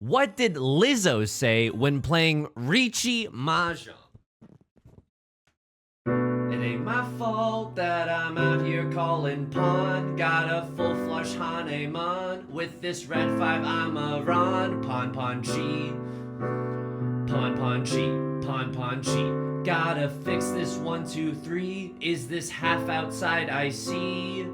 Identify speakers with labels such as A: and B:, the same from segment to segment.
A: What did Lizzo say when playing Riichi Mahjong? It ain't my fault that I'm out here calling pawn. Got a full flush Hanemon. With this red 5 I'm a Ron. Pawn pawn chi. Pawn pawn chi. Pawn pawn chi. Gotta fix this 1 2 3. Is this half outside I see?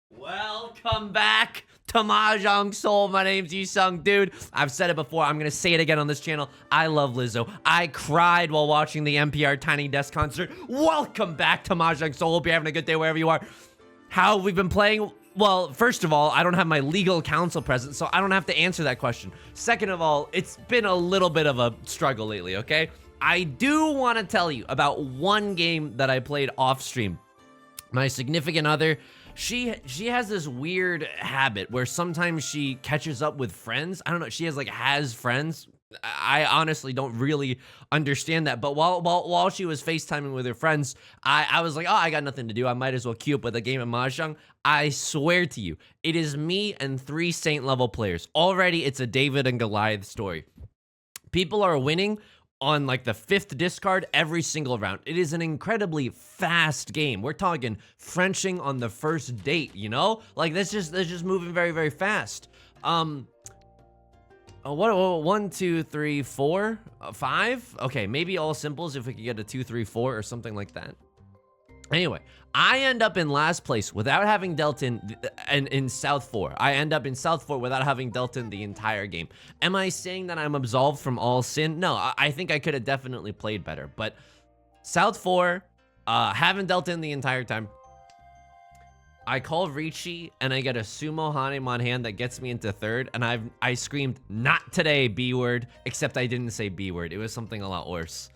A: Welcome back to Mahjong Soul. My name's Yusong, dude. I've said it before. I'm gonna say it again on this channel. I love Lizzo. I cried while watching the NPR Tiny Desk concert. Welcome back to Mahjong Soul. Hope you're having a good day wherever you are. How have we been playing? Well, first of all, I don't have my legal counsel present, so I don't have to answer that question. Second of all, it's been a little bit of a struggle lately, okay? I do want to tell you about one game that I played off stream. My significant other, she has this weird habit where sometimes she catches up with friends. I don't know, she has friends. I honestly don't really understand that. But while she was FaceTiming with her friends, I was like, oh, I got nothing to do. I might as well queue up with a game of Mahjong. I swear to you, it is me and 3 Saint level players. Already, it's a David and Goliath story. People are winning on like the 5th discard every single round. It is an incredibly fast game. We're talking Frenching on the first date, you know? Like that's just moving very, very fast. What 1 2 3 4 5? Okay, maybe all simples if we could get a 2 3 4 or something like that. Anyway, I end up in last place without having dealt in South 4. I end up in South 4 without having dealt in the entire game. Am I saying that I'm absolved from all sin? No, I think I could have definitely played better. But South 4, haven't dealt in the entire time. I call Riichi and I get a sumo Hanemon hand that gets me into 3rd, and I screamed, "Not today, B word," except I didn't say B word. It was something a lot worse.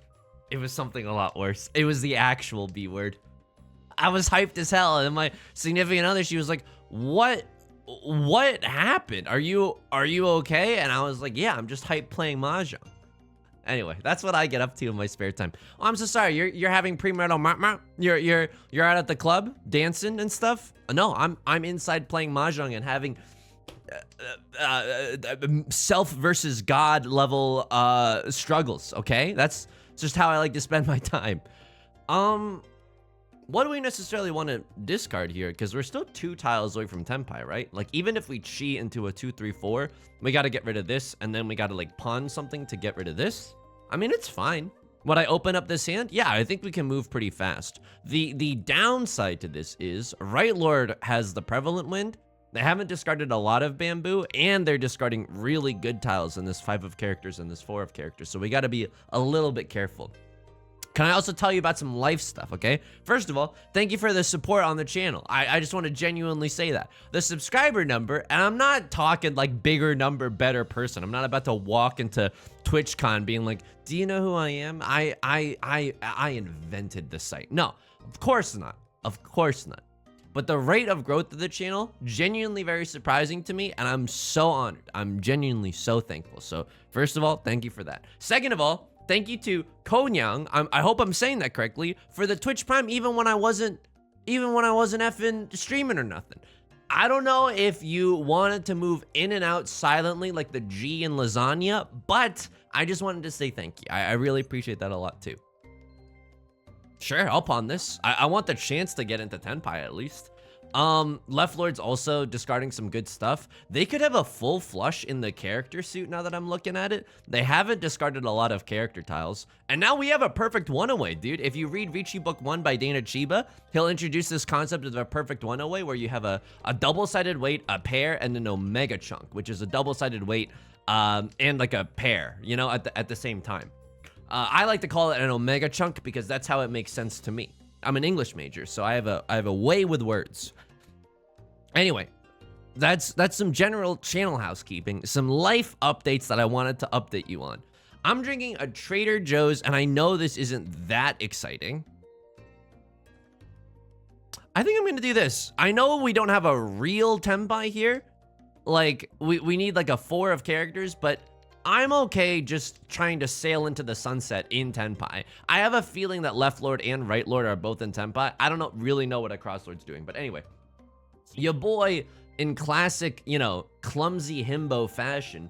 A: It was something a lot worse. It was the actual B word. I was hyped as hell, and my significant other, she was like, what happened? Are you okay? And I was like, yeah, I'm just hyped playing Mahjong. Anyway, that's what I get up to in my spare time. Oh, I'm so sorry. You're having premarital you're out at the club dancing and stuff? No, I'm inside playing Mahjong and having self versus God level struggles, okay? That's just how I like to spend my time. What do we necessarily want to discard here? Because we're still 2 tiles away from Tenpai, right? Like, even if we cheat into a 2 3 4, we got to get rid of this, and then we got to like pawn something to get rid of this. I mean, it's fine. Would I open up this hand? Yeah, I think we can move pretty fast. The downside to this is Right Lord has the prevalent wind. They haven't discarded a lot of bamboo, and they're discarding really good tiles in this 5 of characters and this 4 of characters. So we got to be a little bit careful. Can I also tell you about some life stuff, okay? First of all, thank you for the support on the channel. I just want to genuinely say that. The subscriber number, and I'm not talking like bigger number, better person. I'm not about to walk into TwitchCon being like, do you know who I am? I invented the site. No, of course not. Of course not. But the rate of growth of the channel, genuinely very surprising to me, and I'm so honored. I'm genuinely so thankful. So first of all, thank you for that. Second of all, thank you to Konyang, I hope I'm saying that correctly, for the Twitch Prime even when I wasn't effing streaming or nothing. I don't know if you wanted to move in and out silently like the G in lasagna, but I just wanted to say thank you. I really appreciate that a lot too. Sure, I'll pawn this. I want the chance to get into Tenpai at least. Left Lord's also discarding some good stuff. They could have a full flush in the character suit now that I'm looking at it. They haven't discarded a lot of character tiles. And now we have a perfect one-away, dude. If you read Riichi Book 1 by Dana Chiba, he'll introduce this concept of a perfect one-away where you have a double-sided weight, a pair, and an omega chunk, which is a double-sided weight and like a pair, you know, at the same time. I like to call it an omega chunk because that's how it makes sense to me. I'm an English major, so I have a way with words. Anyway, that's some general channel housekeeping, some life updates that I wanted to update you on. I'm drinking a Trader Joe's, and I know this isn't that exciting. I think I'm gonna do this. I know we don't have a real Tenpai here. Like, we need like a 4 of characters, but I'm okay just trying to sail into the sunset in Tenpai. I have a feeling that Left Lord and Right Lord are both in Tenpai. I don't really know what a Crosslord's doing, but anyway. Your boy in classic, you know, clumsy himbo fashion,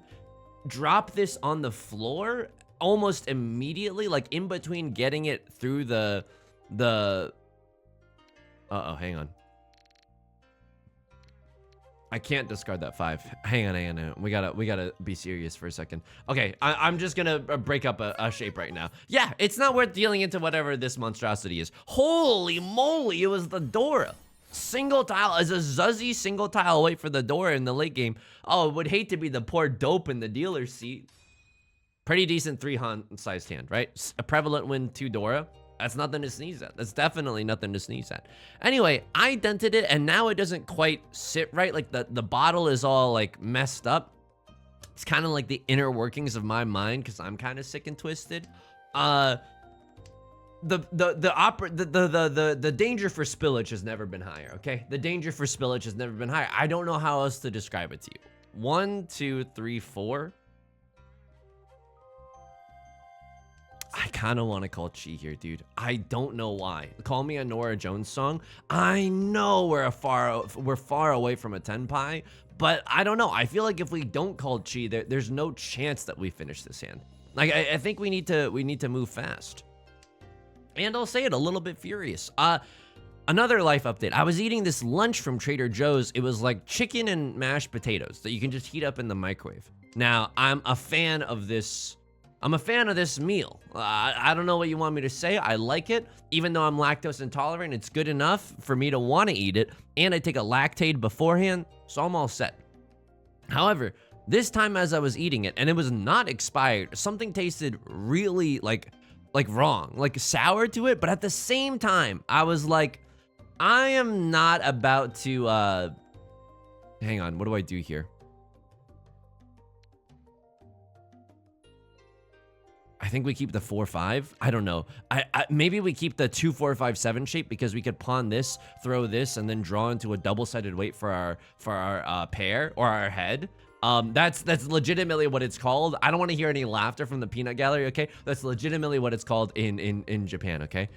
A: drop this on the floor almost immediately, like in between getting it through the uh-oh, hang on. I can't discard that 5. Hang on. We gotta be serious for a second. Okay, I'm just gonna break up a shape right now. Yeah, it's not worth dealing into whatever this monstrosity is. Holy moly, it was the Dora. Single tile, as a Zuzzy single tile away for the Dora in the late game. Oh, would hate to be the poor dope in the dealer's seat. Pretty decent 3-sized hand, right? A prevalent win 2 Dora. That's nothing to sneeze at. That's definitely nothing to sneeze at. Anyway, I dented it, and now it doesn't quite sit right. Like, the bottle is all, like, messed up. It's kind of like the inner workings of my mind, because I'm kind of sick and twisted. The danger for spillage has never been higher, okay? The danger for spillage has never been higher. I don't know how else to describe it to you. 1, 2, 3, 4. I kind of want to call Chi here, dude. I don't know why. Call me a Nora Jones song. I know we're far away from a tenpai, but I don't know. I feel like if we don't call Chi, there's no chance that we finish this hand. Like, I think we need to move fast. And I'll say it, a little bit furious. Another life update. I was eating this lunch from Trader Joe's. It was like chicken and mashed potatoes that you can just heat up in the microwave. Now, I'm a fan of this meal. I don't know what you want me to say. I like it. Even though I'm lactose intolerant, it's good enough for me to want to eat it. And I take a Lactaid beforehand, so I'm all set. However, this time as I was eating it, and it was not expired, something tasted really like wrong, like sour to it. But at the same time, I was like, I am not about to, hang on, what do I do here? I think we keep the 4-5. I don't know. Maybe we keep the 2-4-5-7 shape because we could pawn this, throw this, and then draw into a double-sided weight for our pair or our head. That's legitimately what it's called. I don't want to hear any laughter from the peanut gallery. Okay, that's legitimately what it's called in Japan. Okay,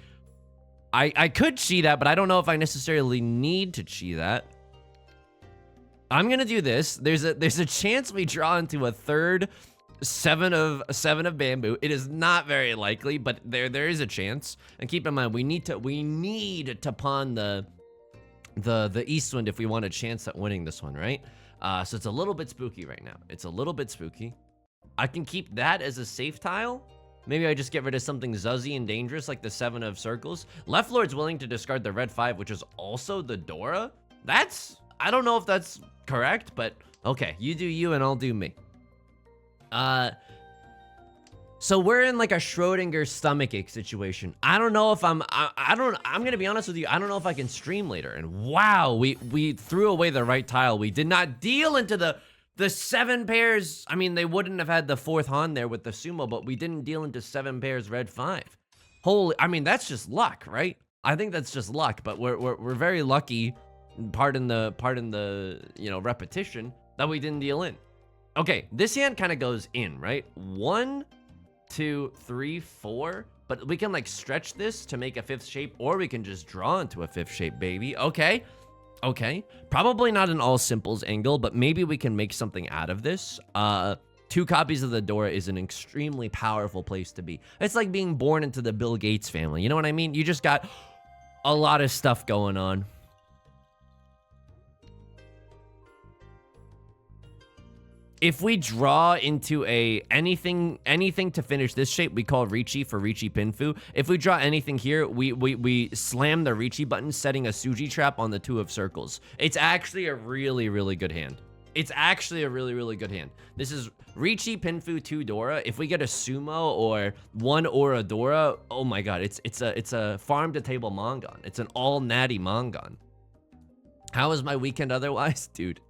A: I could chi that, but I don't know if I necessarily need to chi that. I'm gonna do this. There's a chance we draw into a third. 7 of bamboo. It is not very likely, but there is a chance. And keep in mind, we need to pawn the Eastwind if we want a chance at winning this one, right? So it's a little bit spooky right now. It's a little bit spooky. I can keep that as a safe tile. Maybe I just get rid of something zuzzy and dangerous like the 7 of circles. Left Lord's willing to discard the red 5, which is also the Dora. I don't know if that's correct, but okay. You do you and I'll do me. So we're in like a Schrodinger stomachache situation. I don't know if I'm gonna be honest with you. I don't know if I can stream later. And wow, we threw away the right tile. We did not deal into the 7 pairs. I mean, they wouldn't have had the 4th Han there with the sumo, but we didn't deal into 7 pairs red 5. Holy, I mean, that's just luck, right? I think that's just luck, but we're very lucky, pardon the, you know, repetition, that we didn't deal in. Okay, this hand kind of goes in, right? 1, 2, 3, 4. But we can like stretch this to make a 5th shape, or we can just draw into a 5th shape, baby. Okay. Probably not an all simples angle, but maybe we can make something out of this. 2 copies of the Dora is an extremely powerful place to be. It's like being born into the Bill Gates family. You know what I mean? You just got a lot of stuff going on. If we draw into anything to finish this shape, we call Riichi for Riichi Pinfu. If we draw anything here, we slam the Riichi button, setting a Suji trap on the 2 of circles. It's actually a really, really good hand. It's actually a really, really good hand. This is Riichi Pinfu 2 Dora. If we get a sumo or 1 Aura Dora, oh my god, it's a farm to table Mongon. It's an all natty Mongon. How was my weekend otherwise, dude?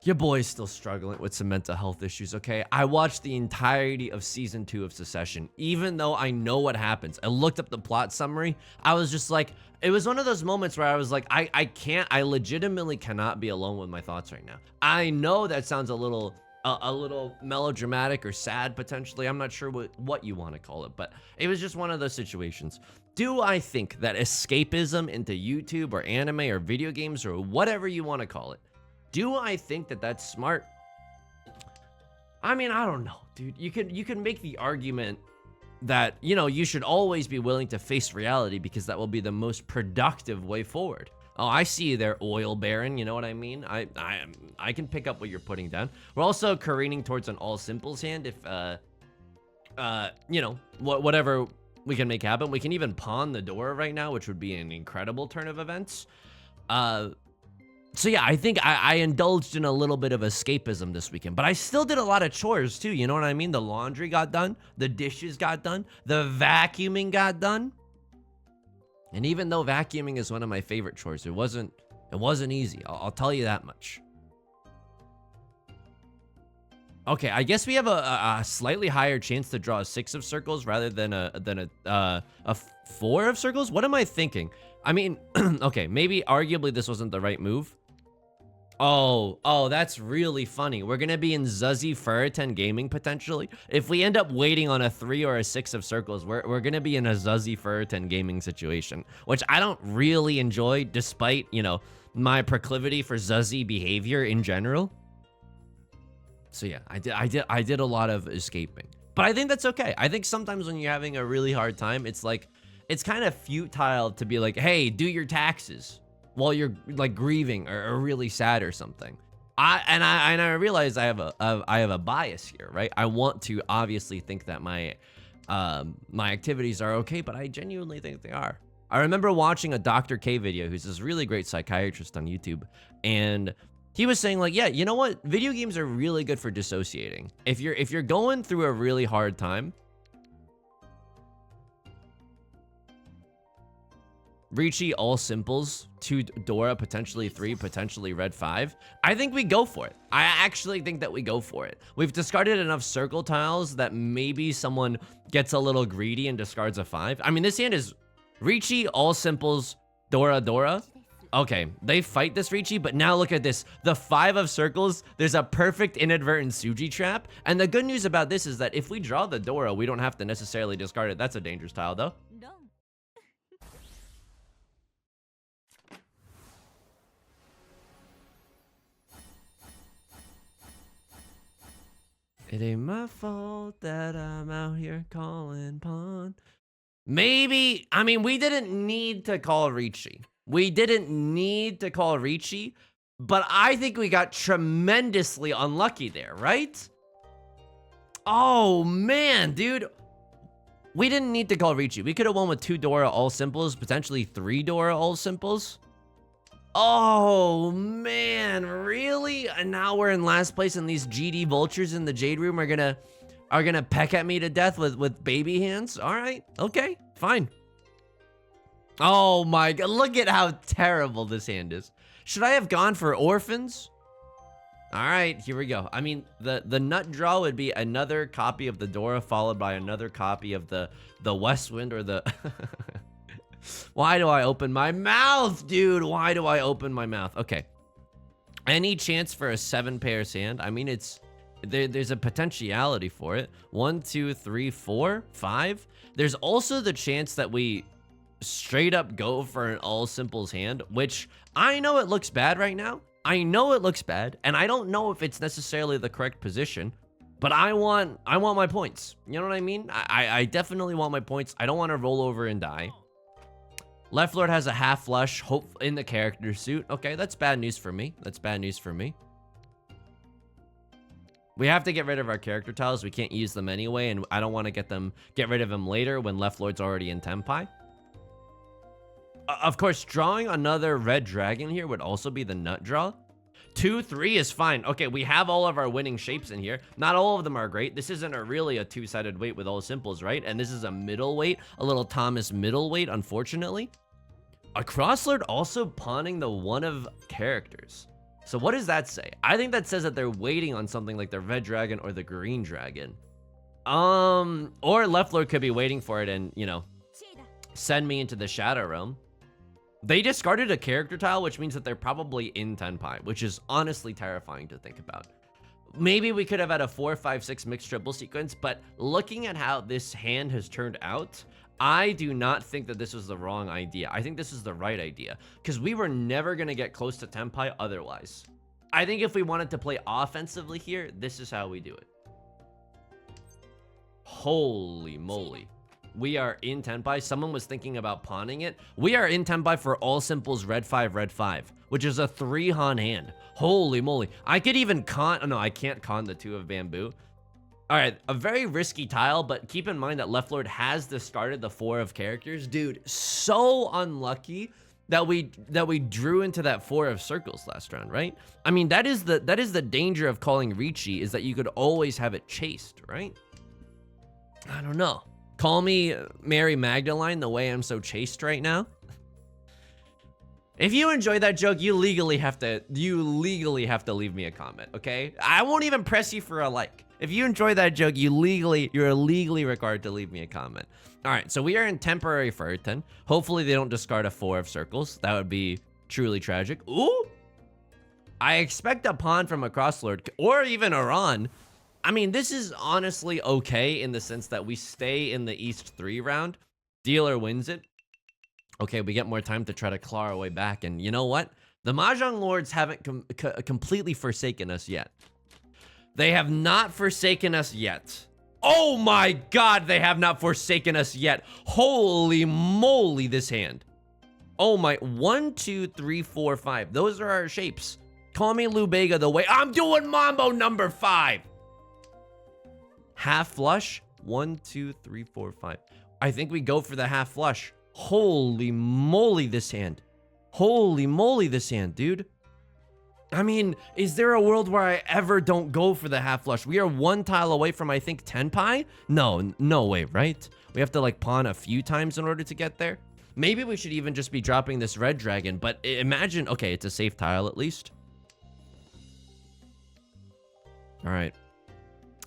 A: Your boy's still struggling with some mental health issues, okay? I watched the entirety of season 2 of Secession, even though I know what happens. I looked up the plot summary. I was just like, it was one of those moments where I was like, I legitimately cannot be alone with my thoughts right now. I know that sounds a little melodramatic or sad, potentially. I'm not sure what you want to call it, but it was just one of those situations. Do I think that escapism into YouTube or anime or video games or whatever you want to call it Do I think that that's smart? I mean, I don't know, dude. You can make the argument that, you know, you should always be willing to face reality because that will be the most productive way forward. Oh, I see you there, oil baron. You know what I mean? I can pick up what you're putting down. We're also careening towards an all simples hand if you know, whatever we can make happen. We can even pawn the door right now, which would be an incredible turn of events. So yeah, I think I indulged in a little bit of escapism this weekend, but I still did a lot of chores too. You know what I mean? The laundry got done, the dishes got done, the vacuuming got done. And even though vacuuming is one of my favorite chores, it wasn't easy. I'll tell you that much. Okay, I guess we have a slightly higher chance to draw a 6 of circles rather than a 4 of circles. What am I thinking? I mean, okay, maybe arguably this wasn't the right move. Oh, that's really funny. We're gonna be in Zuzzy Furriton Gaming potentially. If we end up waiting on a 3 or a 6 of circles, we're gonna be in a Zuzzy Furriton Gaming situation, which I don't really enjoy, despite, you know, my proclivity for Zuzzy behavior in general. So yeah, I did a lot of escaping, but I think that's okay. I think sometimes when you're having a really hard time, it's like, it's kind of futile to be like, hey, do your taxes while you're like grieving or really sad or something. I realize I have a bias here, right? I want to obviously think that my activities are okay, but I genuinely think they are. I remember watching a Dr. K video, who's this really great psychiatrist on YouTube, and he was saying like, yeah, you know what? Video games are really good for dissociating. If you're going through a really hard time, Riichi all simples, 2 Dora, potentially 3, potentially red 5. I think we go for it. I actually think that we go for it. We've discarded enough circle tiles that maybe someone gets a little greedy and discards a 5. I mean, this hand is Riichi all simples, Dora, Dora. Okay, they fight this Riichi, but now look at this. The 5 of circles, there's a perfect inadvertent Suji trap. And the good news about this is that if we draw the Dora, we don't have to necessarily discard it. That's a dangerous tile, though. It ain't my fault that I'm out here calling pawn. Maybe, I mean, we didn't need to call Riichi. We didn't need to call Riichi, but I think we got tremendously unlucky there, right? Oh, man, dude. We didn't need to call Riichi. We could have won with 2 Dora all simples, potentially 3 Dora all simples. Oh, man, really? And now we're in last place, and these GD vultures in the Jade Room are gonna peck at me to death with baby hands? All right, okay, fine. Oh my god, look at how terrible this hand is. Should I have gone for orphans? All right, here we go. I mean, the nut draw would be another copy of the Dora followed by another copy of the West Wind or the... Why do I open my mouth, dude? Why do I open my mouth? Okay. Any chance for a 7 pairs hand? I mean, there's a potentiality for it. 1, 2, 3, 4, 5. There's also the chance that we straight up go for an all simples hand, which I know it looks bad right now. I know it looks bad, and I don't know if it's necessarily the correct position, but I want my points. You know what I mean? I definitely want my points. I don't want to roll over and die. Left Lord has a half flush, hope in the character suit. Okay, that's bad news for me. That's bad news for me. We have to get rid of our character tiles. We can't use them anyway, and I don't want to get rid of them later when Left Lord's already in Tenpai. Of course, drawing another red dragon here would also be the nut draw. 2, 3 is fine. Okay, we have all of our winning shapes in here. Not all of them are great. This isn't really a 2-sided weight with all simples, right? And this is a middleweight, a little Thomas middleweight, unfortunately. A crosslord also pawning the 1 of characters. So what does that say? I think that says that they're waiting on something like the red dragon or the green dragon. Or Left Lord could be waiting for it and, you know, send me into the Shadow Realm. They discarded a character tile, which means that they're probably in Tenpai, which is honestly terrifying to think about. Maybe we could have had a 4, 5, 6 mixed triple sequence, but looking at how this hand has turned out, I do not think that this was the wrong idea. I think this is the right idea, because we were never going to get close to Tenpai otherwise. I think if we wanted to play offensively here, this is how we do it. Holy moly. We are in Tenpai. Someone was thinking about pawning it. We are in Tenpai for all simples red 5, which is a 3-Han hand. Holy moly. I could even con... Oh, no, I can't con the 2 of bamboo. All right, a very risky tile, but keep in mind that Left Lord has discarded the 4 of characters. Dude, so unlucky that we drew into that 4 of circles last round, right? I mean, that is the danger of calling Riichi, is that you could always have it chased, right? I don't know. Call me Mary Magdalene the way I'm so chaste right now. If you enjoy that joke, you legally have to leave me a comment, okay? I won't even press you for a like. If you enjoy that joke, you're legally required to leave me a comment. All right, so we are in temporary Furton. Hopefully they don't discard a 4 of circles. That would be truly tragic. Ooh! I expect a pawn from a crosslord, or even a Ron. I mean, this is honestly okay in the sense that we stay in the East 3 round. Dealer wins it. Okay, we get more time to try to claw our way back. And you know what? The Mahjong Lords haven't completely forsaken us yet. They have not forsaken us yet. Oh my god, they have not forsaken us yet. Holy moly, this hand. Oh my, 1, 2, 3, 4, 5. Those are our shapes. Call me Lubega the way I'm doing Mambo number 5. Half flush. 1, 2, 3, 4, 5. I think we go for the half flush. Holy moly, this hand. Holy moly, this hand, dude. I mean, is there a world where I ever don't go for the half flush? We are 1 tile away from, I think, Tenpai? No way, right? We have to, like, pawn a few times in order to get there. Maybe we should even just be dropping this red dragon, but imagine... Okay, it's a safe tile, at least. All right.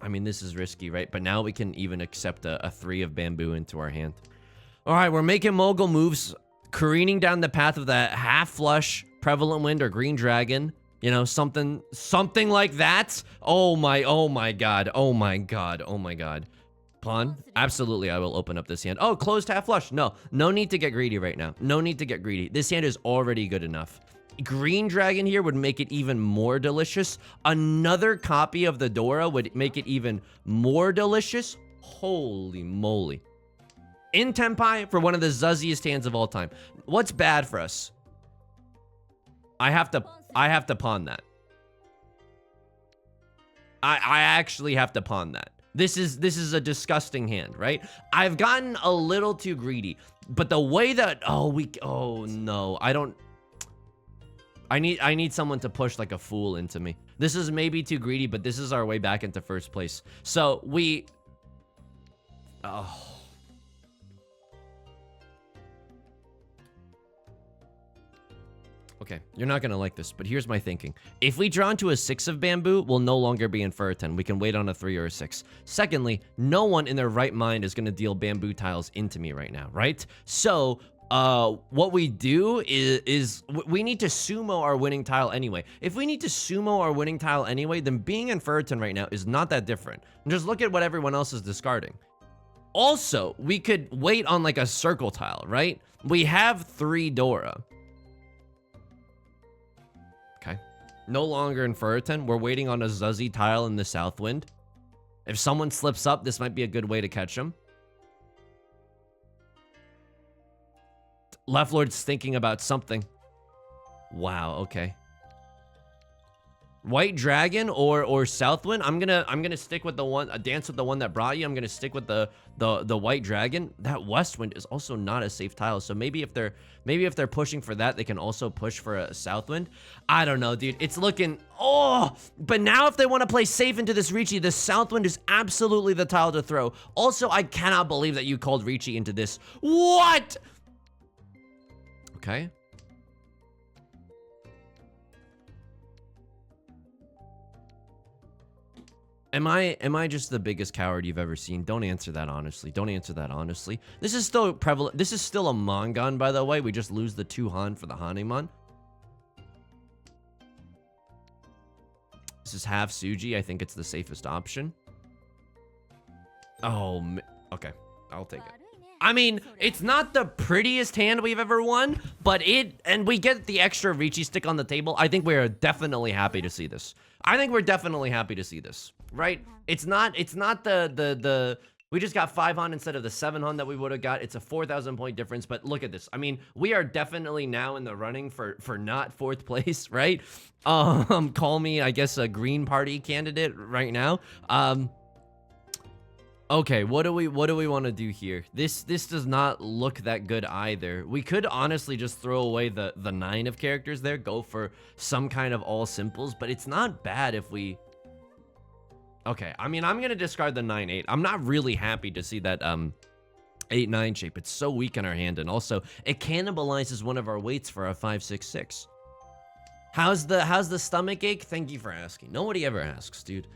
A: I mean, this is risky, right? But now we can even accept a 3 of bamboo into our hand. All right, we're making mogul moves, careening down the path of that half flush, prevalent wind, or green dragon. You know, something like that. Oh my god. Oh my god. Oh my god. Pawn? Absolutely, I will open up this hand. Oh, closed half flush. No need to get greedy right now. No need to get greedy. This hand is already good enough. Green dragon here would make it even more delicious. Another copy of the Dora would make it even more delicious. Holy moly. In Tenpai for one of the zuzziest hands of all time. What's bad for us? I have to pawn that. I actually have to pawn that. This is a disgusting hand, right? I've gotten a little too greedy, but the way that oh no, I need someone to push like a fool into me. This is maybe too greedy, but this is our way back into first place. So we Okay, you're not gonna like this, but here's my thinking. If we draw into a 6 of bamboo, we'll no longer be in Furton. We can wait on a 3 or a 6. Secondly, no one in their right mind is gonna deal bamboo tiles into me right now, right? So, what we do is we need to sumo our winning tile anyway. If we need to sumo our winning tile anyway, then being in Furton right now is not that different. And just look at what everyone else is discarding. Also, we could wait on like a circle tile, right? We have 3 Dora. Okay. No longer in Furton. We're waiting on a Zuzzy tile in the south wind. If someone slips up, this might be a good way to catch them. Left Lord's thinking about something. Wow, okay. White dragon or southwind. I'm gonna stick with the one, dance with the one that brought you. I'm gonna stick with the white dragon. That west wind is also not a safe tile, so maybe if they're pushing for that, they can also push for a southwind. I don't know, dude. It's looking but now if they want to play safe into this Riichi, the southwind is absolutely the tile to throw. Also, I cannot believe that you called Riichi into this. What? Okay. Am I just the biggest coward you've ever seen? Don't answer that honestly. Don't answer that honestly. This is still prevalent. This is still a Mongon, by the way. We just lose the 2 Han for the Hanemon. This is half Suji. I think it's the safest option. Oh, okay. I'll take it. I mean, it's not the prettiest hand we've ever won, but and we get the extra Riichi stick on the table. I think we're definitely happy to see this. I think we're definitely happy to see this, right? It's not the we just got 5 on instead of the 7 on that we would have got. It's a 4,000 point difference, but look at this. I mean, we are definitely now in the running for not 4th place, right? Call me, I guess, a Green Party candidate right now. Okay, what do we want to do here? This does not look that good either. We could honestly just throw away the 9 of characters there, go for some kind of all simples, but it's not bad if we... Okay, I mean, I'm gonna discard the 9-8. I'm not really happy to see that 8-9 shape. It's so weak in our hand, and also it cannibalizes one of our weights for our 5-6-6. How's the stomach ache? Thank you for asking. Nobody ever asks, dude.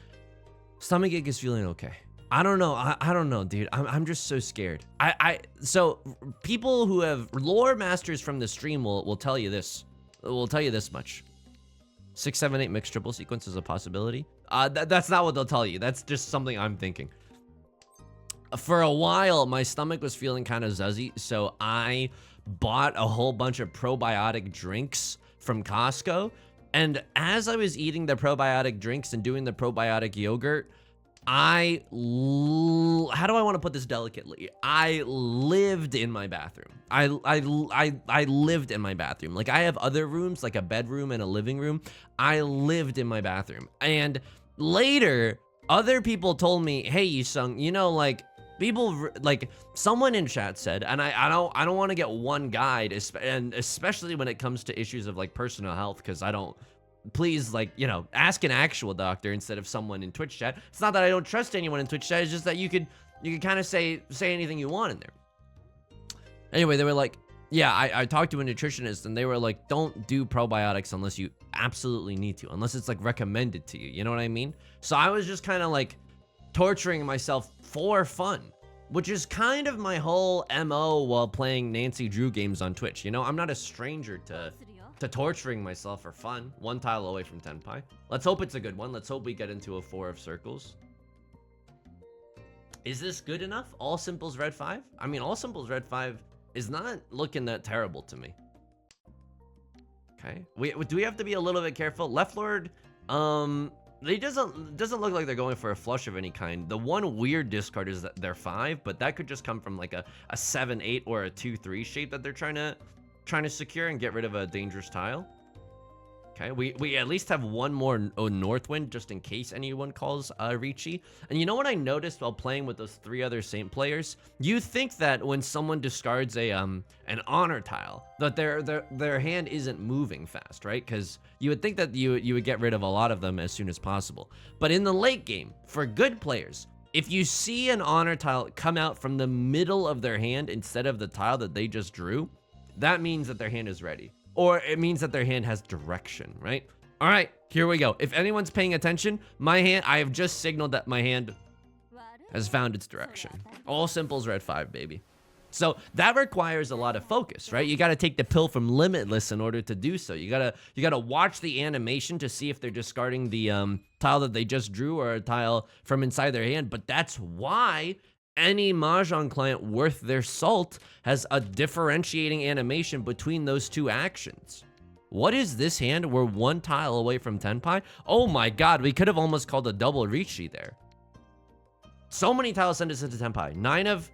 A: Stomach ache is feeling okay. I don't know. I don't know, dude. I'm just so scared. So people who have lore masters from the stream will tell you this. Will tell you this much. 6, 7, 8 mixed triple sequence is a possibility. That's not what they'll tell you. That's just something I'm thinking. For a while, my stomach was feeling kind of zuzzy, so I bought a whole bunch of probiotic drinks from Costco. And as I was eating the probiotic drinks and doing the probiotic yogurt, how do I want to put this delicately? I lived in my bathroom. I lived in my bathroom. Like, I have other rooms, like a bedroom and a living room. I lived in my bathroom. And later, other people told me, hey, Yusong, you know, like, people, like, someone in chat said, and I don't want to get one guide, and especially when it comes to issues of, like, personal health, because I don't... Please, like, you know, ask an actual doctor instead of someone in Twitch chat. It's not that I don't trust anyone in Twitch chat. It's just that you could kind of say anything you want in there. Anyway, they were like, yeah, I talked to a nutritionist and they were like, don't do probiotics unless you absolutely need to, unless it's like recommended to you. You know what I mean? So I was just kind of like torturing myself for fun, which is kind of my whole MO while playing Nancy Drew games on Twitch. You know, I'm not a stranger to torturing myself for fun. 1 tile away from Tenpai. Let's hope it's a good one. Let's hope we get into a 4 of circles. Is this good enough? All simples red 5? I mean, all simples red 5 is not looking that terrible to me. Okay. Do we have to be a little bit careful? Left Lord, they doesn't look like they're going for a flush of any kind. The one weird discard is that they're 5, but that could just come from like a 7-8 or a 2-3 shape that they're trying to secure and get rid of a dangerous tile. Okay, we at least have one more Northwind just in case anyone calls Riichi. And you know what I noticed while playing with those 3 other Saint players? You think that when someone discards a an honor tile, that their hand isn't moving fast, right? Because you would think that you would get rid of a lot of them as soon as possible. But in the late game, for good players, if you see an honor tile come out from the middle of their hand instead of the tile that they just drew, that means that their hand is ready. Or it means that their hand has direction, right? All right, here we go. If anyone's paying attention, my hand, I have just signaled that my hand has found its direction. All simples red 5, baby. So that requires a lot of focus, right? You got to take the pill from Limitless in order to do so. You gotta watch the animation to see if they're discarding the tile that they just drew or a tile from inside their hand. But that's why any Mahjong client worth their salt has a differentiating animation between those 2 actions. What is this hand? We're 1 tile away from Tenpai. Oh my god, we could have almost called a double Riichi there. So many tiles send us into Tenpai. 9 of...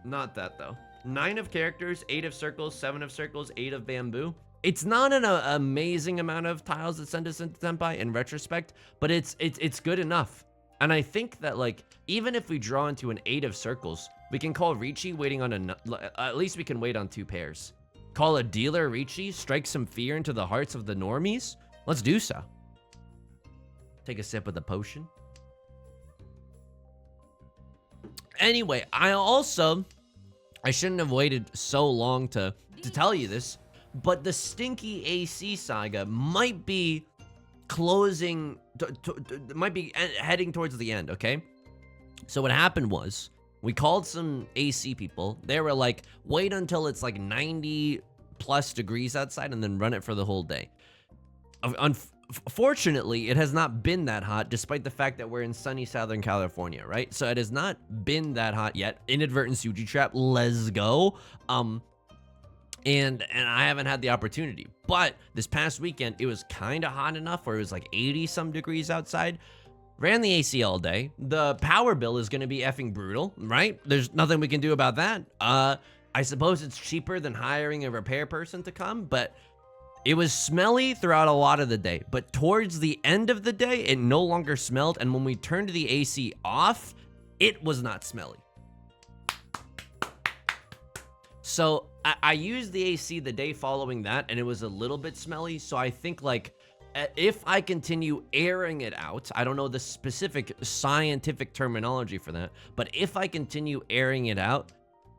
A: not that though. 9 of characters, 8 of circles, 7 of circles, 8 of bamboo. It's not an amazing amount of tiles that send us into Tenpai in retrospect, but it's good enough. And I think that, like, even if we draw into an 8 of circles, we can call Riichi waiting on at least we can wait on 2 pairs. Call a dealer Riichi, strike some fear into the hearts of the normies. Let's do so. Take a sip of the potion. Anyway, I shouldn't have waited so long to tell you this, but the Stinky AC saga might be closing, might be heading towards the end, okay? So what happened was, we called some AC people. They were like, wait until it's like 90 plus degrees outside and then run it for the whole day. fortunately, it has not been that hot, despite the fact that we're in sunny Southern California, right? So it has not been that hot yet. Inadvertent Suji trap, let's go. And I haven't had the opportunity. But this past weekend, it was kind of hot enough where it was like 80 some degrees outside. Ran the AC all day. The power bill is going to be effing brutal, right? There's nothing we can do about that. I suppose it's cheaper than hiring a repair person to come, but it was smelly throughout a lot of the day. But towards the end of the day, it no longer smelled. And when we turned the AC off, it was not smelly. So I used the AC the day following that, and it was a little bit smelly. So I think, like, if I continue airing it out, I don't know the specific scientific terminology for that, but if I continue airing it out,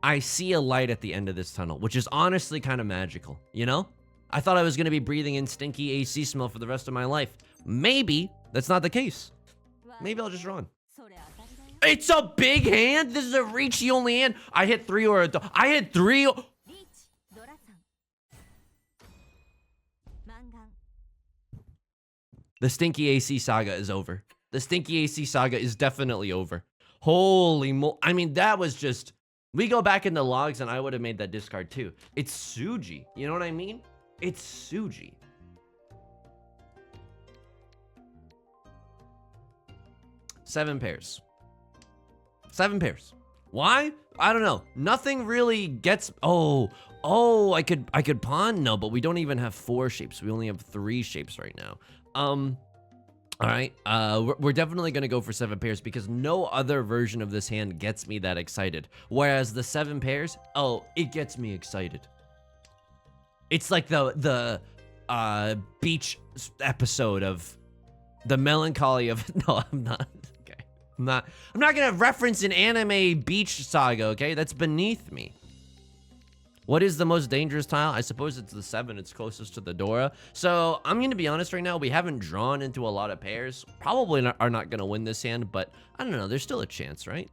A: I see a light at the end of this tunnel, which is honestly kind of magical, you know? I thought I was going to be breathing in stinky AC smell for the rest of my life. Maybe that's not the case. Maybe I'll just run. It's a big hand. This is a Riichi only hand. I hit 3 or I hit 3. The stinky AC saga is over. The stinky AC saga is definitely over. Holy mo, I mean, that was just, we go back in the logs and I would have made that discard too. It's Suji. You know what I mean? It's Suji. Seven pairs. Why? I don't know. Nothing really gets, oh, I could pawn? No, but we don't even have 4 shapes. We only have 3 shapes right now. All right, we're definitely gonna go for 7 pairs because no other version of this hand gets me that excited. Whereas the 7 pairs, oh, it gets me excited. It's like the beach episode of the melancholy of, no, I'm not, okay. I'm not gonna reference an anime beach saga, okay? That's beneath me. What is the most dangerous tile? I suppose it's the 7. It's closest to the Dora. So I'm going to be honest right now. We haven't drawn into a lot of pairs. Probably are not going to win this hand, but I don't know. There's still a chance, right?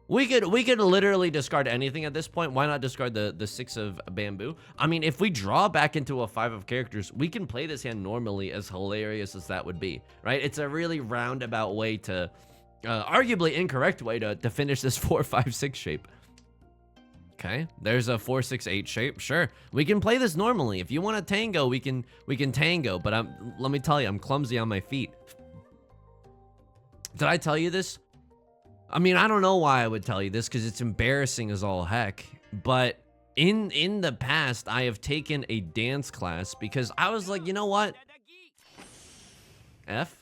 A: We could literally discard anything at this point. Why not discard the 6 of bamboo? I mean, if we draw back into a 5 of characters, we can play this hand normally, as hilarious as that would be, right? It's a really roundabout way to, arguably incorrect way to finish this 4, 5, 6 shape. Okay, there's a 4, 6, 8 shape. Sure, we can play this normally. If you want to tango, we can tango. But let me tell you, I'm clumsy on my feet. Did I tell you this? I mean, I don't know why I would tell you this because it's embarrassing as all heck. But in the past, I have taken a dance class because I was like, you know what? F.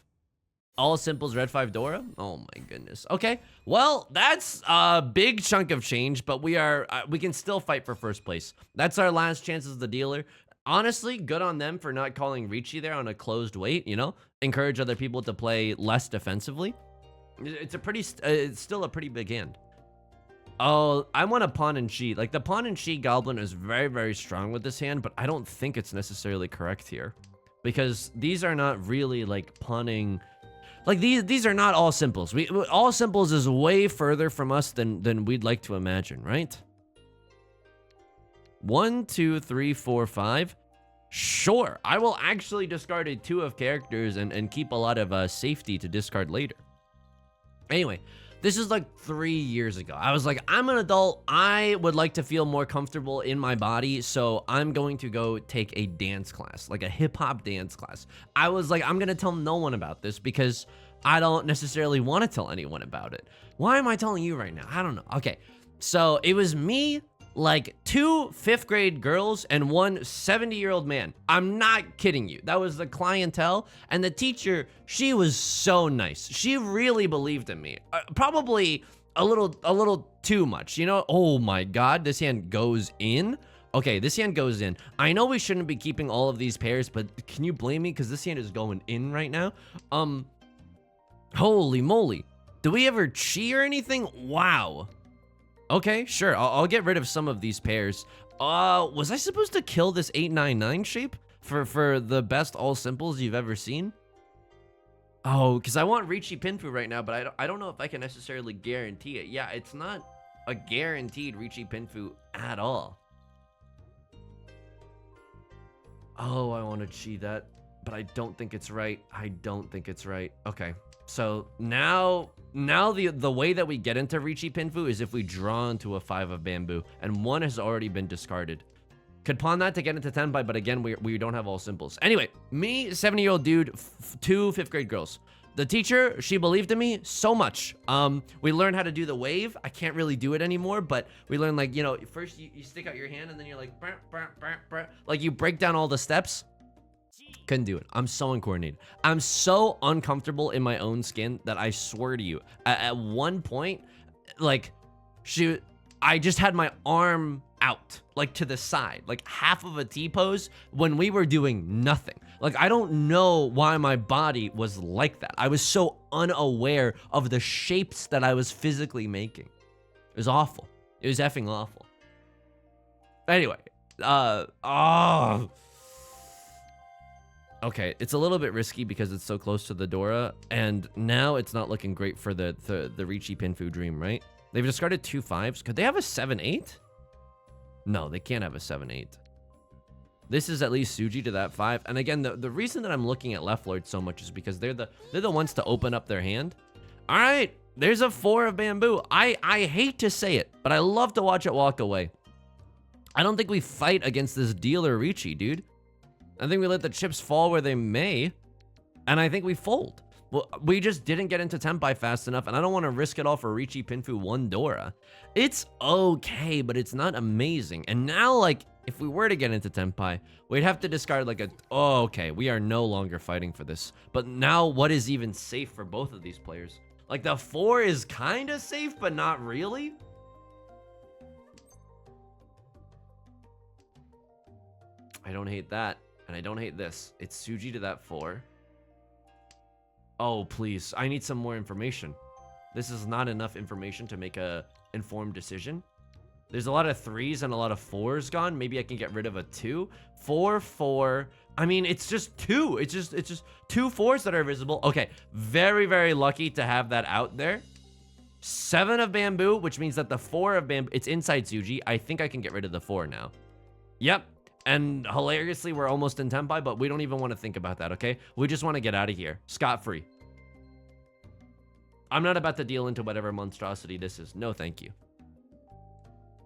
A: All simples, red 5 Dora? Oh my goodness. Okay, well, that's a big chunk of change, but we can still fight for first place. That's our last chance as the dealer. Honestly, good on them for not calling Riichi there on a closed weight, you know? Encourage other people to play less defensively. It's still a pretty big hand. Oh, I want a pawn and chi. Like, the pawn and chi goblin is very, very strong with this hand, but I don't think it's necessarily correct here. Because these are not really, like, pawning... Like, these are not all simples. All simples is way further from us than we'd like to imagine, right? 1, 2, 3, 4, 5. Sure, I will actually discard a 2 of characters and keep a lot of safety to discard later. Anyway, this is like 3 years ago. I was like, I'm an adult. I would like to feel more comfortable in my body, so I'm going to go take a dance class, like a hip-hop dance class. I was like, I'm going to tell no one about this because I don't necessarily want to tell anyone about it. Why am I telling you right now? I don't know. Okay, so it was me, like 2 5th grade girls and 1 70-year-old man. I'm not kidding you. That was the clientele, and the teacher, she was so nice. She really believed in me. Probably a little too much, you know? Oh my God, this hand goes in. Okay, this hand goes in. I know we shouldn't be keeping all of these pairs, but can you blame me? Because this hand is going in right now. Holy moly. Do we ever chi or anything? Wow. Okay, sure. I'll get rid of some of these pairs. Was I supposed to kill this 899 shape for the best all simples you've ever seen? Oh, because I want Riichi Pinfu right now, but I don't know if I can necessarily guarantee it. Yeah, it's not a guaranteed Riichi Pinfu at all. Oh, I want to cheat that, but I don't think it's right. I don't think it's right. Okay. So now the way that we get into Riichi Pinfu is if we draw into a 5 of bamboo, and 1 has already been discarded. Could pawn that to get into Tenpai, but again, we don't have all simples. Anyway, me, 70-year-old dude, 2 5th grade girls. The teacher, she believed in me so much. We learned how to do the wave. I can't really do it anymore, but we learned, like, you know, first you stick out your hand and then you're like, brr, brr, brr, brr. Like you break down all the steps. Couldn't do it. I'm so uncoordinated. I'm so uncomfortable in my own skin that I swear to you, at one point, like, I just had my arm out, like to the side, like half of a T-pose when we were doing nothing. Like, I don't know why my body was like that. I was so unaware of the shapes that I was physically making. It was awful. It was effing awful. Anyway, okay, it's a little bit risky because it's so close to the Dora, and now it's not looking great for the Riichi Pinfu dream, right? They've discarded 2 5s. Could they have a 7-8? No, they can't have a 7-8. This is at least Suji to that 5. And again, the reason that I'm looking at Left Lord so much is because they're the ones to open up their hand. All right, there's a 4 of bamboo. I hate to say it, but I love to watch it walk away. I don't think we fight against this dealer Riichi, dude. I think we let the chips fall where they may, and I think we fold. Well, we just didn't get into Tenpai fast enough, and I don't want to risk it all for Riichi Pinfu 1 Dora. It's okay, but it's not amazing. And now, like, if we were to get into Tenpai, we'd have to discard like a... Oh, okay, we are no longer fighting for this. But now, what is even safe for both of these players? Like, the 4 is kind of safe, but not really. I don't hate that. And I don't hate this. It's Suji to that 4. Oh, please. I need some more information. This is not enough information to make a informed decision. There's a lot of 3s and a lot of 4s gone. Maybe I can get rid of a 2. 4, 4. I mean, it's just 2. It's just 2 4s that are visible. Okay. Very, very lucky to have that out there. 7 of bamboo, which means that the 4 of bamboo, it's inside Suji. I think I can get rid of the 4 now. Yep. And hilariously, we're almost in Tenpai, but we don't even want to think about that, okay? We just want to get out of here. Scot-free. I'm not about to deal into whatever monstrosity this is. No, thank you.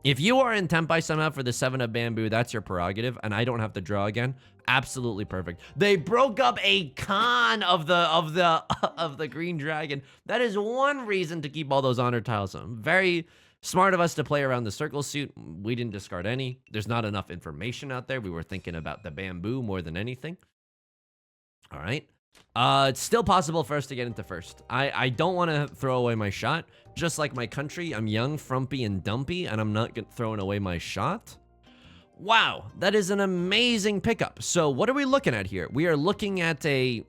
A: If you are in Tenpai somehow for the 7 of bamboo, that's your prerogative, and I don't have to draw again. Absolutely perfect. They broke up a con of the green dragon. That is one reason to keep all those honor tiles on. Very smart of us to play around the circle suit. We didn't discard any. There's not enough information out there. We were thinking about the bamboo more than anything. All right. It's still possible for us to get into first. I don't want to throw away my shot. Just like my country, I'm young, frumpy, and dumpy, and I'm not throwing away my shot. Wow, that is an amazing pickup. So what are we looking at here? We are looking at the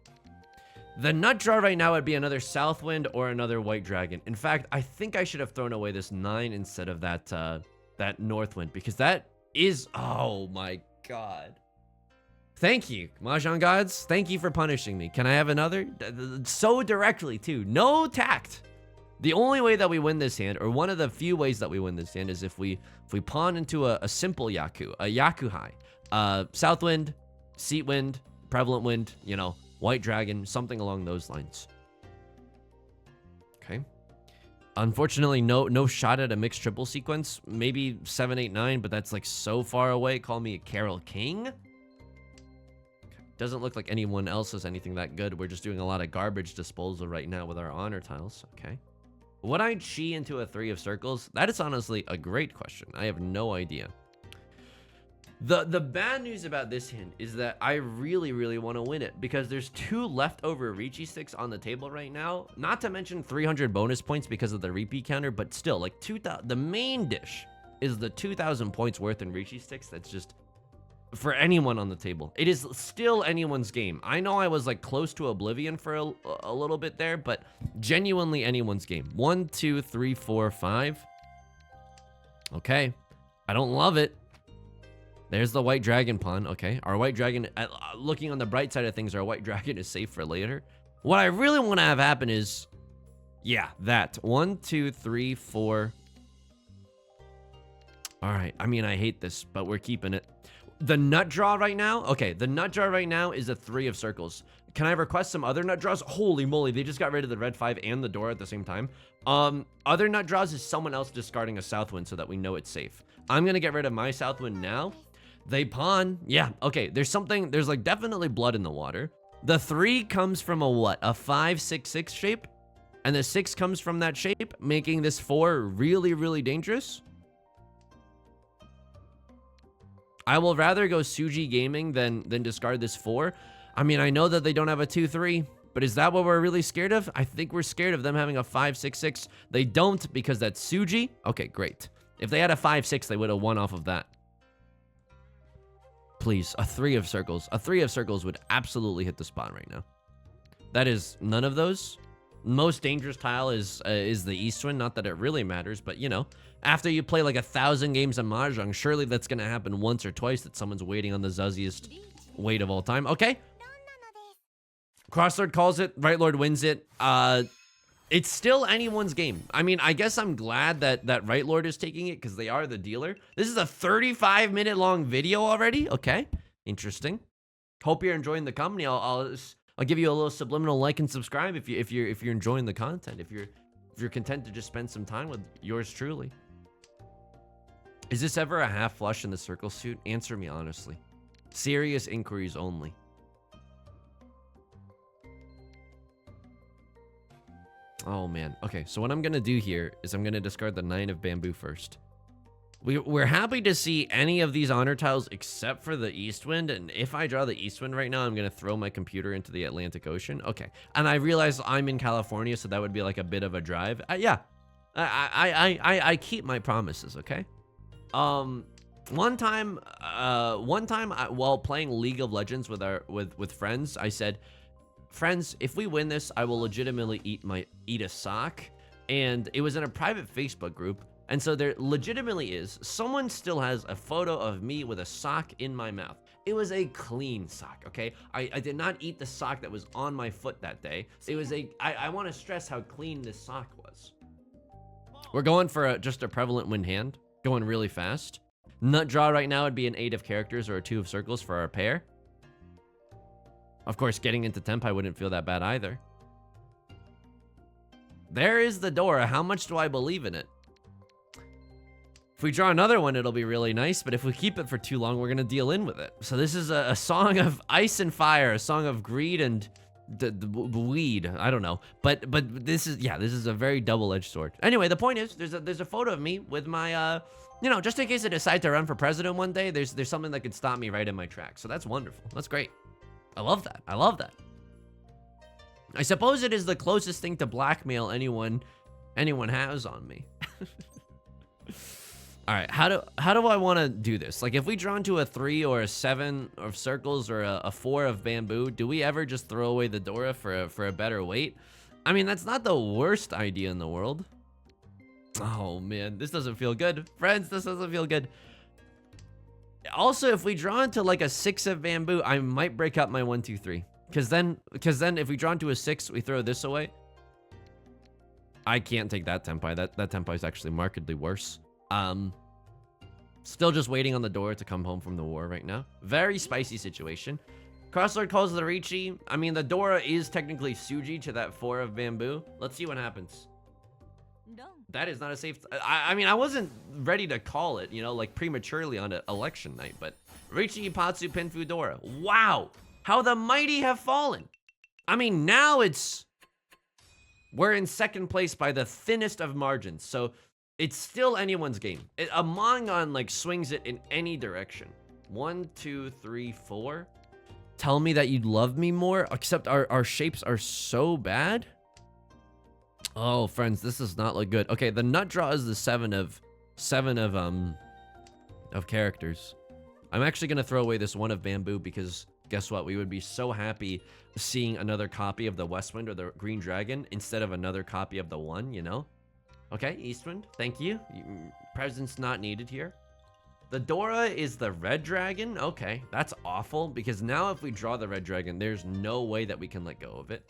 A: nut draw right now would be another Southwind or another White Dragon. In fact, I think I should have thrown away this 9 instead of that Northwind, because that is, oh my god. Thank you, Mahjong gods. Thank you for punishing me. Can I have another? So directly, too. No tact. The only way that we win this hand, or one of the few ways that we win this hand, is if we pawn into a simple Yaku, a Yakuhai. Southwind, Seatwind, Prevalent Wind, you know, White Dragon, something along those lines. Okay. Unfortunately, no shot at a mixed triple sequence. Maybe 7, 8, 9, but that's like so far away. Call me a Carol King. Doesn't look like anyone else has anything that good. We're just doing a lot of garbage disposal right now with our honor tiles. Okay. Would I chi into a 3 of circles? That is honestly a great question. I have no idea. The bad news about this hand is that I really, really want to win it because there's 2 leftover Riichi sticks on the table right now. Not to mention 300 bonus points because of the repeat counter, but still, like 2,000. The main dish is the 2,000 points worth in Riichi sticks. That's just for anyone on the table. It is still anyone's game. I know I was like close to oblivion for a little bit there, but genuinely anyone's game. 1, 2, 3, 4, 5. Okay. I don't love it. There's the White Dragon pawn. Okay. Our White Dragon, looking on the bright side of things, our White Dragon is safe for later. What I really want to have happen is, yeah, that. 1, 2, 3, 4. All right. I mean, I hate this, but we're keeping it. The nut draw right now? Okay, the nut draw right now is a 3 of circles. Can I request some other nut draws? Holy moly, they just got rid of the red 5 and the door at the same time. Other nut draws is someone else discarding a southwind so that we know it's safe. I'm gonna get rid of my southwind now. They pawn. Yeah, okay, there's like definitely blood in the water. The 3 comes from a what? A 5-6-6 shape? And the 6 comes from that shape, making this 4 really, really dangerous. I will rather go Suji Gaming than discard this 4. I mean, I know that they don't have a 2-3, but is that what we're really scared of? I think we're scared of them having a 5-6-6. They don't because that's Suji. Okay, great. If they had a 5-6, they would have won off of that. Please, a 3 of circles. A 3 of circles would absolutely hit the spot right now. That is none of those. Most dangerous tile is the east wind. Not that it really matters, but you know, after you play like 1,000 games of Mahjong, surely that's gonna happen once or twice that someone's waiting on the zuzziest wait of all time. Okay. Crosslord calls it. Right Lord wins it. It's still anyone's game. I mean, I guess I'm glad that Right Lord is taking it because they are the dealer. This is a 35-minute long video already. Okay, interesting. Hope you're enjoying the company. I'll give you a little subliminal like and subscribe if you're enjoying the content. If you're content to just spend some time with yours truly. Is this ever a half flush in the circle suit? Answer me honestly. Serious inquiries only. Oh man. Okay, so what I'm gonna do here is I'm gonna discard the 9 of bamboo first. We're happy to see any of these honor tiles except for the east wind, and if I draw the east wind right now, I'm gonna throw my computer into the Atlantic Ocean. Okay, and I realize I'm in California, so that would be like a bit of a drive. Yeah, I keep my promises. Okay. One time while playing League of Legends with friends, I said, friends, if we win this, I will legitimately eat a sock. And it was in a private Facebook group. And so there legitimately is, someone still has a photo of me with a sock in my mouth. It was a clean sock, okay? I did not eat the sock that was on my foot that day. It was I want to stress how clean this sock was. We're going for just a prevalent wind hand, going really fast. Nut draw right now would be an 8 of characters or a 2 of circles for our pair. Of course, getting into Tenpai wouldn't feel that bad either. There is the door. How much do I believe in it? If we draw another one, it'll be really nice, but if we keep it for too long, we're gonna deal in with it. So this is a song of ice and fire, a song of greed and the weed. I don't know, but this is a very double-edged sword. Anyway, the point is, there's a photo of me with my you know, just in case I decide to run for president one day, there's something that could stop me right in my tracks. So that's wonderful. That's great. I love that. I love that. I suppose it is the closest thing to blackmail anyone has on me. All right, how do I want to do this? Like, if we draw into a 3 or a 7 of circles or a 4 of bamboo, do we ever just throw away the Dora for a better weight? I mean, that's not the worst idea in the world. Oh man, this doesn't feel good, friends. This doesn't feel good. Also, if we draw into like a 6 of bamboo, I might break up my 1, 2, 3. Because then if we draw into a 6, we throw this away. I can't take that Tenpai. That Tenpai is actually markedly worse. Still just waiting on the door to come home from the war right now. Very spicy situation. Crosslord calls the Riichi. I mean, the Dora is technically Suji to that 4 of bamboo. Let's see what happens. That is not a safe... I mean, I wasn't ready to call it, you know, like prematurely on an election night, but Riichi Ipatsu Pinfu Dora. Wow! How the mighty have fallen! I mean, now we're in second place by the thinnest of margins, so it's still anyone's game. A Mangon, like, swings it in any direction. 1, 2, 3, 4. Tell me that you'd love me more, except our shapes are so bad. Oh, friends, this does not look good. Okay, the nut draw is the 7 of characters. I'm actually gonna throw away this 1 of bamboo because guess what? We would be so happy seeing another copy of the Westwind or the Green Dragon instead of another copy of the 1, you know? Okay, Eastwind, thank you. Presence not needed here. The Dora is the Red Dragon. Okay, that's awful because now if we draw the Red Dragon, there's no way that we can let go of it.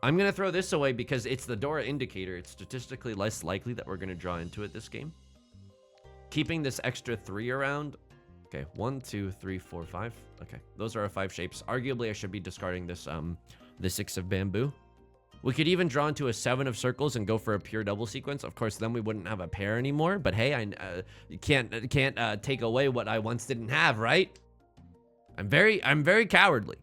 A: I'm gonna throw this away because it's the Dora indicator. It's statistically less likely that we're gonna draw into it this game. Keeping this extra 3 around Okay, 1, 2, 3, 4, 5. Okay, those are our 5 shapes. Arguably, I should be discarding this, the 6 of bamboo. We could even draw into a 7 of circles and go for a pure double sequence. Of course, then we wouldn't have a pair anymore. But hey, you can't take away what I once didn't have, right? I'm very cowardly.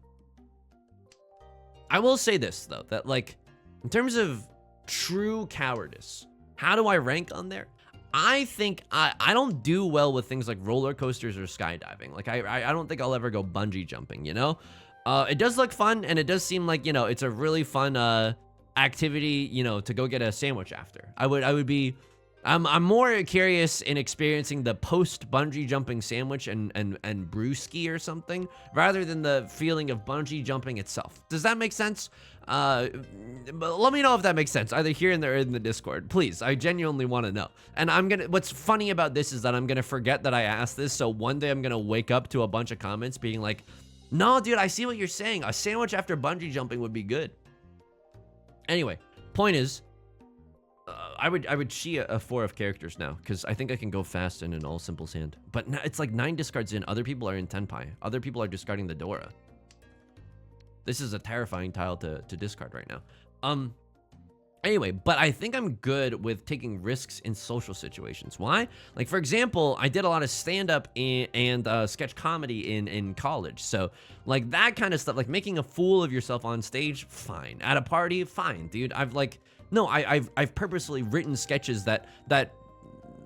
A: I will say this though, that like, in terms of true cowardice, how do I rank on there? I think I don't do well with things like roller coasters or skydiving. Like I don't think I'll ever go bungee jumping, you know? It does look fun, and it does seem like, you know, it's a really fun activity, you know, to go get a sandwich after. I'm more curious in experiencing the post bungee jumping sandwich and brewski or something, rather than the feeling of bungee jumping itself. Does that make sense? But let me know if that makes sense, either here or in the Discord, please. I genuinely want to know. And what's funny about this is that I'm gonna forget that I asked this, so one day I'm gonna wake up to a bunch of comments being like, no, dude, I see what you're saying. A sandwich after bungee jumping would be good. Anyway, point is, I would chi a 4 of characters now, because I think I can go fast in an all simples hand. But it's like 9 discards in. Other people are in Tenpai. Other people are discarding the Dora. This is a terrifying tile to discard right now. Anyway, but I think I'm good with taking risks in social situations. Why? Like, for example, I did a lot of stand-up and sketch comedy in college. So, like, that kind of stuff, like making a fool of yourself on stage, fine. At a party, fine, dude. I've purposely written sketches that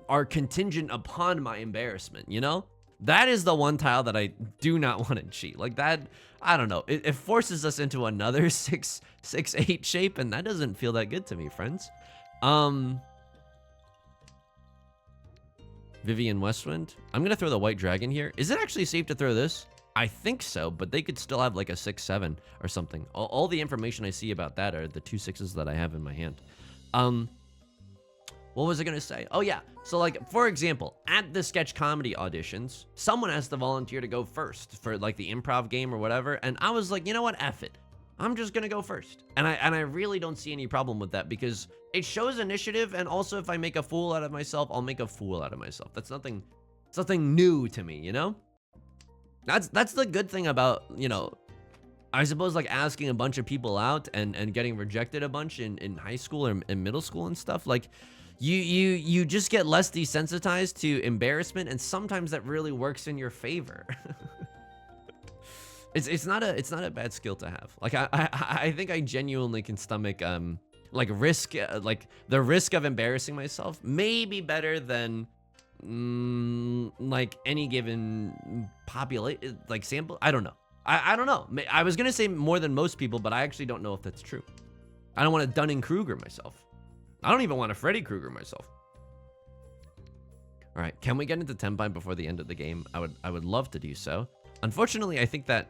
A: are contingent upon my embarrassment, you know? That is the one tile that I do not want to cheat. Like that, I don't know. It forces us into another 6-8 shape, and that doesn't feel that good to me, friends. Vivian Westwind. I'm gonna throw the white dragon here. Is it actually safe to throw this? I think so, but they could still have like a 6-7 or something. All the information I see about that are the 2 6s that I have in my hand. What was I gonna say? Oh yeah, so like, for example, at the sketch comedy auditions, someone has to volunteer to go first for like the improv game or whatever, and I was like, you know what, F it. I'm just gonna go first. And I really don't see any problem with that, because it shows initiative, and also if I make a fool out of myself, I'll make a fool out of myself. That's nothing, it's nothing new to me, you know? That's the good thing about, you know, I suppose like asking a bunch of people out and getting rejected a bunch in high school or in middle school and stuff. Like, you just get less desensitized to embarrassment, and sometimes that really works in your favor. it's not a bad skill to have. Like I think I genuinely can stomach like risk, like the risk of embarrassing myself may be better than like any given like sample. I don't know. I don't know. I was gonna say more than most people, but I actually don't know if that's true. I don't want to Dunning-Kruger myself. I don't even want to Freddy Krueger myself. All right, can we get into Tenpai before the end of the game? I would love to do so. Unfortunately, I think that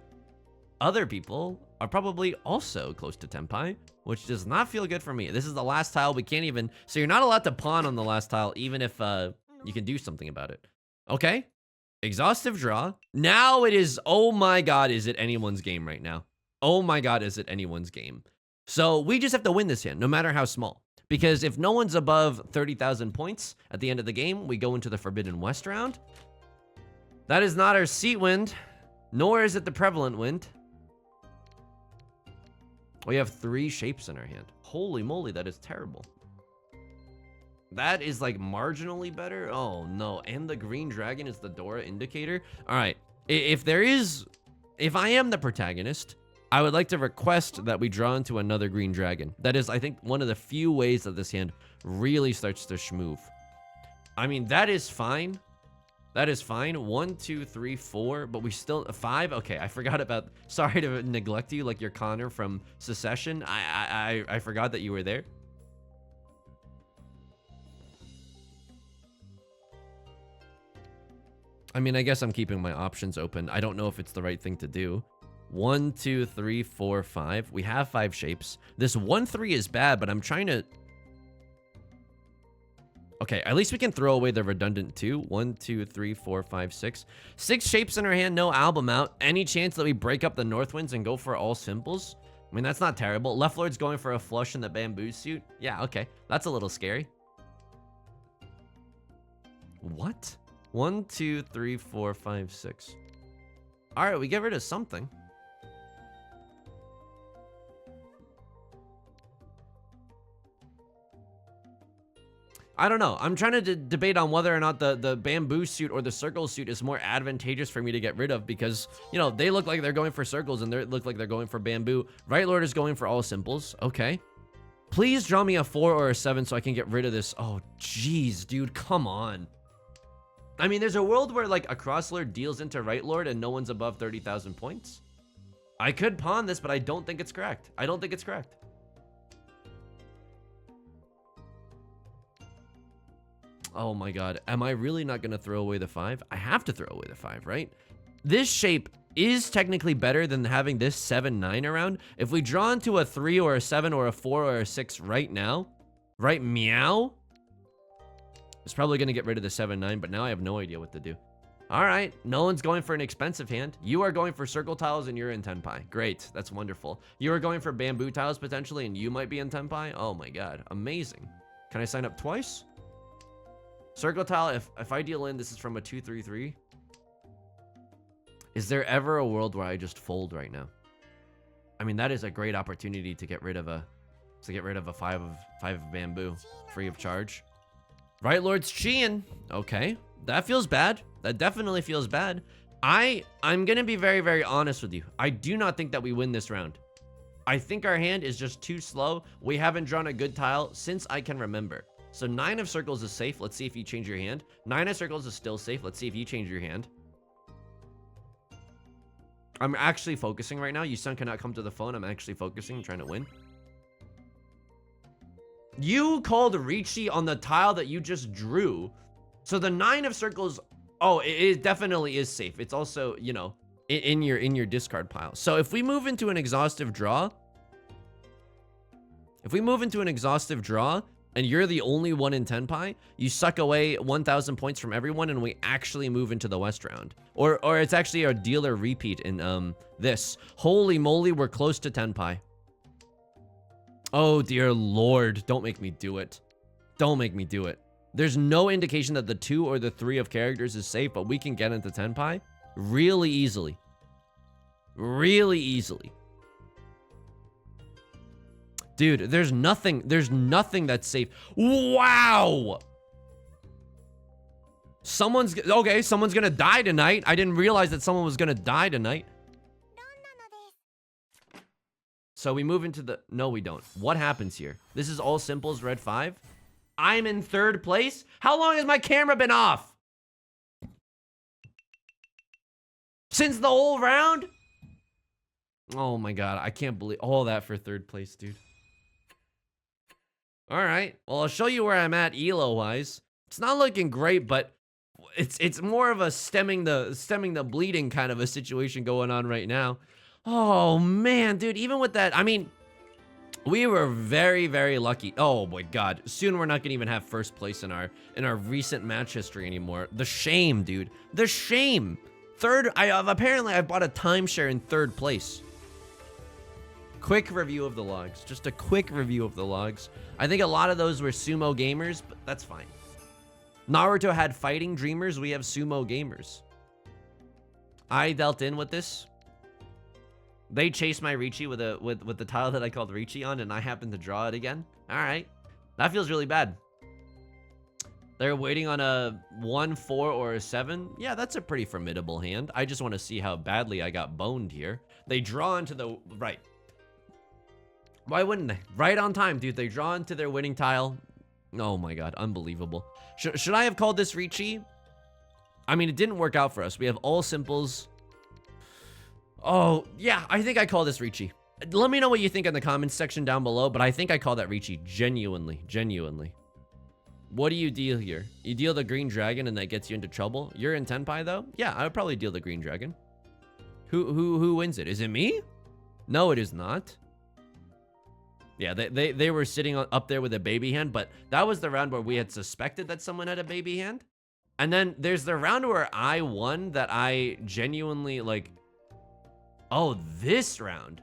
A: other people are probably also close to Tenpai, which does not feel good for me. This is the last tile. We can't even, so you're not allowed to pawn on the last tile, even if you can do something about it. Okay, exhaustive draw. Now it is, oh my God, is it anyone's game right now? Oh my God, is it anyone's game? So we just have to win this hand, no matter how small. Because if no one's above 30,000 points at the end of the game, we go into the Forbidden West round. That is not our seat wind, nor is it the prevalent wind. We have 3 shapes in our hand. Holy moly, that is terrible. That is like marginally better. Oh no, and the green dragon is the Dora indicator. All right, if I am the protagonist, I would like to request that we draw into another green dragon. That is, I think, one of the few ways that this hand really starts to schmoove. I mean, that is fine. That is fine. 1, 2, 3, 4, but we still 5. Okay, I forgot about. Sorry to neglect you, like you're Connor from Secession. I forgot that you were there. I mean, I guess I'm keeping my options open. I don't know if it's the right thing to do. 1, 2, 3, 4, 5. We have 5 shapes. This 1, 3 is bad, but I'm trying to. Okay, at least we can throw away the redundant 2. 1, 2, 3, 4, 5, 6. 6 shapes in our hand, no album out. Any chance that we break up the North Winds and go for all simples? I mean, that's not terrible. Left Lord's going for a flush in the bamboo suit. Yeah, okay. That's a little scary. What? 1, 2, 3, 4, 5, 6. All right, we get rid of something. I don't know. I'm trying to debate on whether or not the bamboo suit or the circle suit is more advantageous for me to get rid of because, you know, they look like they're going for circles and they look like they're going for bamboo. Right Lord is going for all simples. Okay. Please draw me a 4 or a 7 so I can get rid of this. Oh, jeez, dude. Come on. I mean, there's a world where, like, a cross lord deals into Right Lord and no one's above 30,000 points. I could pawn this, but I don't think it's correct. I don't think it's correct. Oh my god, am I really not going to throw away the 5? I have to throw away the 5, right? This shape is technically better than having this 7-9 around. If we draw into a 3 or a 7 or a 4 or a 6 right now, right meow, it's probably going to get rid of the 7-9, but now I have no idea what to do. All right, no one's going for an expensive hand. You are going for circle tiles and you're in Tenpai. Great, that's wonderful. You are going for bamboo tiles potentially and you might be in Tenpai. Oh my god, amazing. Can I sign up twice? Circle tile, if I deal in, this is from a 2-3-3. Is there ever a world where I just fold right now? I mean, that is a great opportunity to get rid of a 5 of bamboo, free of charge. Right Lord's Chian. Okay, that feels bad. That definitely feels bad. I'm gonna be very, very honest with you. I do not think that we win this round. I think our hand is just too slow. We haven't drawn a good tile since I can remember. So 9 of circles is safe. Let's see if you change your hand. 9 of circles is still safe. Let's see if you change your hand. I'm actually focusing right now. Yusong cannot come to the phone. I'm actually focusing, trying to win. You called Riichi on the tile that you just drew. So the 9 of circles, oh, it definitely is safe. It's also, you know, in your discard pile. So if we move into an exhaustive draw, and you're the only one in Tenpai, you suck away 1,000 points from everyone, and we actually move into the West round. Or it's actually a dealer repeat in this. Holy moly, we're close to Tenpai. Oh dear lord, don't make me do it. Don't make me do it. There's no indication that the 2 or the 3 of characters is safe, but we can get into Tenpai really easily. Really easily. Dude, there's nothing that's safe. Wow! Someone's gonna die tonight. I didn't realize that someone was gonna die tonight. So we move into the, no we don't. What happens here? This is all simples, red 5. I'm in 3rd place? How long has my camera been off? Since the whole round? Oh my god, I can't believe all that for 3rd place, dude. All right, well, I'll show you where I'm at elo-wise. It's not looking great, but it's more of a stemming the bleeding kind of a situation going on right now. Oh man, dude, even with that, I mean, we were very, very lucky. Oh my god, soon we're not gonna even have 1st place in our recent match history anymore. The shame, dude, the shame. Apparently I bought a timeshare in 3rd place. Quick review of the logs. Just a quick review of the logs. I think a lot of those were sumo gamers, but that's fine. Naruto had fighting dreamers. We have sumo gamers. I dealt in with this. They chased my Riichi with the tile that I called Riichi on, and I happened to draw it again. All right. That feels really bad. They're waiting on a 1, 4, or a 7. Yeah, that's a pretty formidable hand. I just want to see how badly I got boned here. They draw into the right. Why wouldn't they? Right on time, dude. They draw into their winning tile. Oh my god, unbelievable. Should I have called this Riichi? I mean, it didn't work out for us. We have all simples. Oh, yeah, I think I call this Riichi. Let me know what you think in the comments section down below, but I think I call that Riichi. Genuinely, genuinely. What do you deal here? You deal the green dragon and that gets you into trouble? You're in Tenpai though? Yeah, I would probably deal the green dragon. Who wins it? Is it me? No, it is not. Yeah, they were sitting up there with a baby hand, but that was the round where we had suspected that someone had a baby hand. And then there's the round where I won that I genuinely like, oh, this round.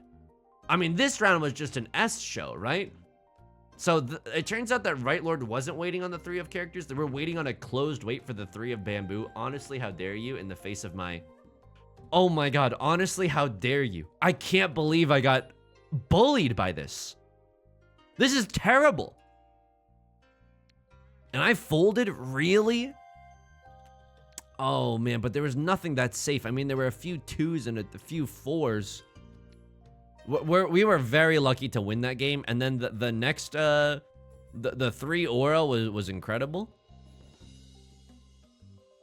A: I mean, this round was just an S show, right? So it turns out that Right Lord wasn't waiting on the 3 of characters. They were waiting on a closed wait for the 3 of bamboo. Honestly, how dare you in the face of my... Oh my god, honestly, how dare you? I can't believe I got bullied by this. This is terrible. And I folded, really? Oh man, but there was nothing that safe. I mean, there were a few 2s and a few 4s. We were very lucky to win that game, and then the next the 3 aura was incredible.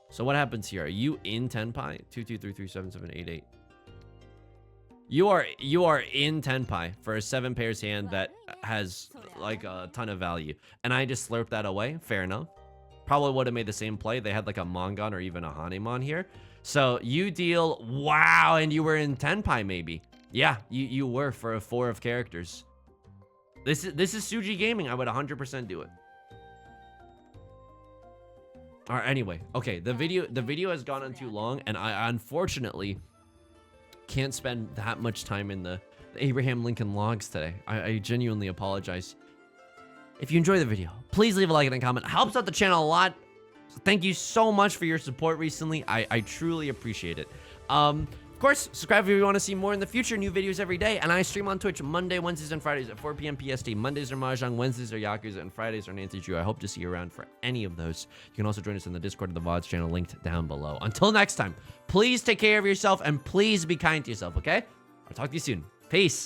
A: So what happens here? Are you in Tenpai? 2 2 3 3 7 7 8 8. You are in Tenpai for a 7 pairs hand that has like a ton of value, and I just slurped that away. Fair enough. Probably would have made the same play. They had like a Mongon or even a Hanemon here. So you deal, wow, and you were in Tenpai maybe. Yeah, you were for a 4 of characters. This is Suji Gaming. I would 100% do it. All right, anyway, okay, the video has gone on too long, and I unfortunately can't spend that much time in the Abraham Lincoln logs today. I genuinely apologize. If you enjoy the video, please leave a like and a comment. It helps out the channel a lot. So thank you so much for your support recently. I truly appreciate it. Of course, subscribe if you want to see more in the future. New videos every day. And I stream on Twitch Monday, Wednesdays, and Fridays at 4 p.m. PST. Mondays are Mahjong, Wednesdays are Yakuza, and Fridays are Nancy Drew. I hope to see you around for any of those. You can also join us in the Discord of the VODs channel linked down below. Until next time, please take care of yourself and please be kind to yourself, okay? I'll talk to you soon. Peace.